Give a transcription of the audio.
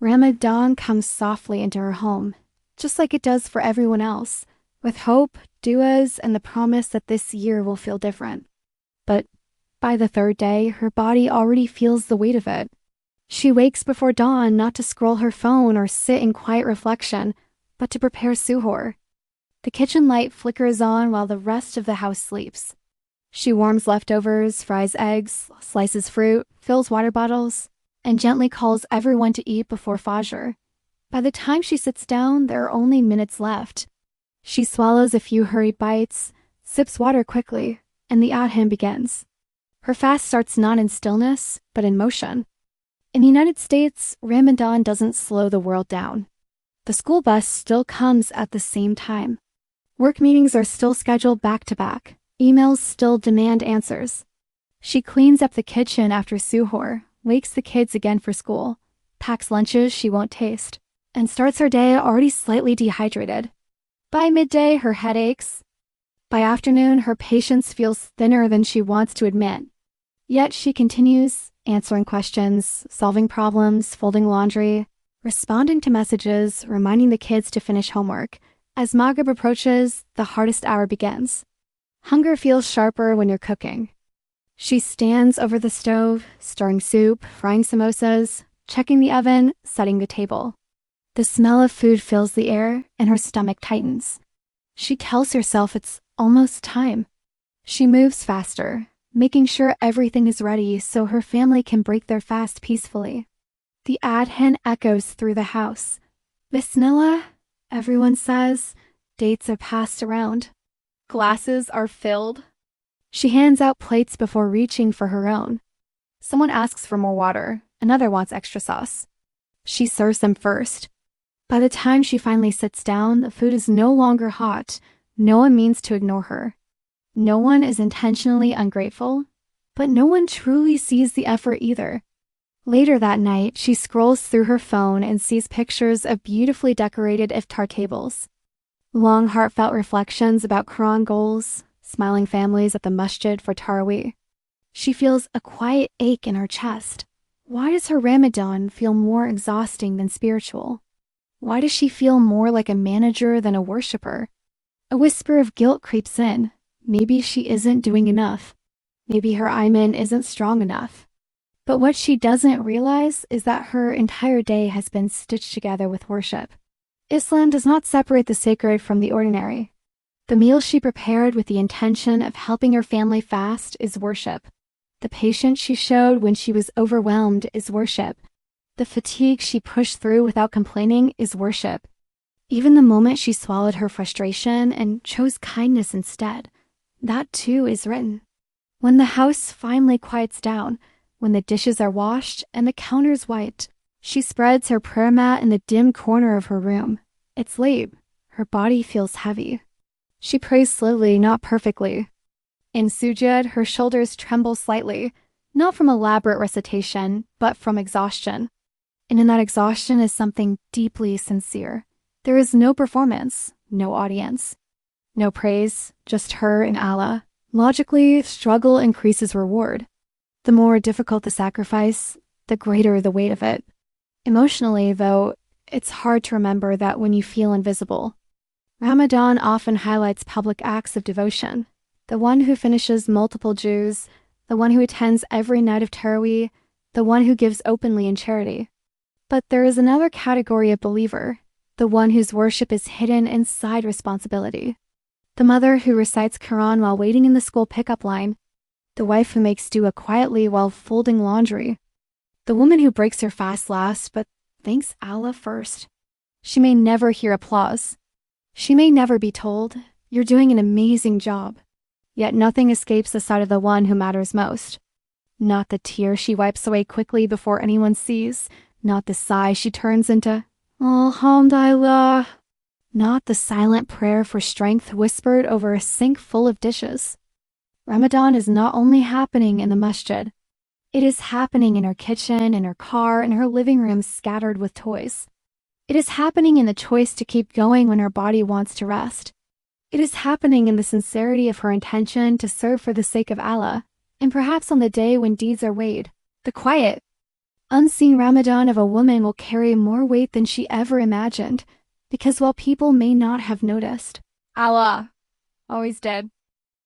Ramadan comes softly into her home, just like it does for everyone else, with hope, du'as, and the promise that this year will feel different. But by the third day, her body already feels the weight of it. She wakes before dawn not to scroll her phone or sit in quiet reflection, but to prepare suhoor. The kitchen light flickers on while the rest of the house sleeps. She warms leftovers, fries eggs, slices fruit, fills water bottles, and gently calls everyone to eat before Fajr. By the time she sits down, there are only minutes left. She swallows a few hurried bites, sips water quickly, and the adhan begins. Her fast starts not in stillness, but in motion. In the United States, Ramadan doesn't slow the world down. The school bus still comes at the same time. Work meetings are still scheduled back to back. Emails still demand answers. She cleans up the kitchen after suhoor, wakes the kids again for school, packs lunches she won't taste, and starts her day already slightly dehydrated. By midday, her head aches. By afternoon, her patience feels thinner than she wants to admit. Yet she continues, answering questions, solving problems, folding laundry, responding to messages, reminding the kids to finish homework. As Maghrib approaches, the hardest hour begins. Hunger feels sharper when you're cooking. She stands over the stove, stirring soup, frying samosas, checking the oven, setting the table. The smell of food fills the air, and her stomach tightens. She tells herself it's almost time. She moves faster, making sure everything is ready so her family can break their fast peacefully. The adhan echoes through the house. Bismillah, everyone says. Dates are passed around. Glasses are filled. She hands out plates before reaching for her own. Someone asks for more water. Another wants extra sauce. She serves them first. By the time she finally sits down, the food is no longer hot. No one means to ignore her. No one is intentionally ungrateful, but no one truly sees the effort either. Later that night, she scrolls through her phone and sees pictures of beautifully decorated iftar tables. Long, heartfelt reflections about Quran goals, smiling families at the masjid for Taraweeh. She feels a quiet ache in her chest. Why does her Ramadan feel more exhausting than spiritual? Why does she feel more like a manager than a worshiper? A whisper of guilt creeps in. Maybe she isn't doing enough. Maybe her iman isn't strong enough. But what she doesn't realize is that her entire day has been stitched together with worship. Islam does not separate the sacred from the ordinary. The meal she prepared with the intention of helping her family fast is worship. The patience she showed when she was overwhelmed is worship. The fatigue she pushed through without complaining is worship. Even the moment she swallowed her frustration and chose kindness instead, that too is written. When the house finally quiets down, when the dishes are washed and the counters wiped, she spreads her prayer mat in the dim corner of her room. It's late. Her body feels heavy. She prays slowly, not perfectly. In sujud, her shoulders tremble slightly, not from elaborate recitation, but from exhaustion. And in that exhaustion is something deeply sincere. There is no performance, no audience, no praise, just her and Allah. Logically, struggle increases reward. The more difficult the sacrifice, the greater the weight of it. Emotionally, though, it's hard to remember that when you feel invisible. Ramadan often highlights public acts of devotion. The one who finishes multiple juz, the one who attends every night of Taraweeh, the one who gives openly in charity. But there is another category of believer, the one whose worship is hidden inside responsibility. The mother who recites Quran while waiting in the school pickup line, the wife who makes dua quietly while folding laundry, the woman who breaks her fast last but thanks Allah first. She may never hear applause. She may never be told, "You're doing an amazing job." Yet nothing escapes the sight of the one who matters most. Not the tear she wipes away quickly before anyone sees, not the sigh she turns into, "Alhamdulillah." Not the silent prayer for strength whispered over a sink full of dishes. Ramadan is not only happening in the masjid. It is happening in her kitchen, in her car, in her living room scattered with toys. It is happening in the choice to keep going when her body wants to rest. It is happening in the sincerity of her intention to serve for the sake of Allah, and perhaps on the day when deeds are weighed, the quiet, unseen Ramadan of a woman will carry more weight than she ever imagined, because while people may not have noticed, Allah always did.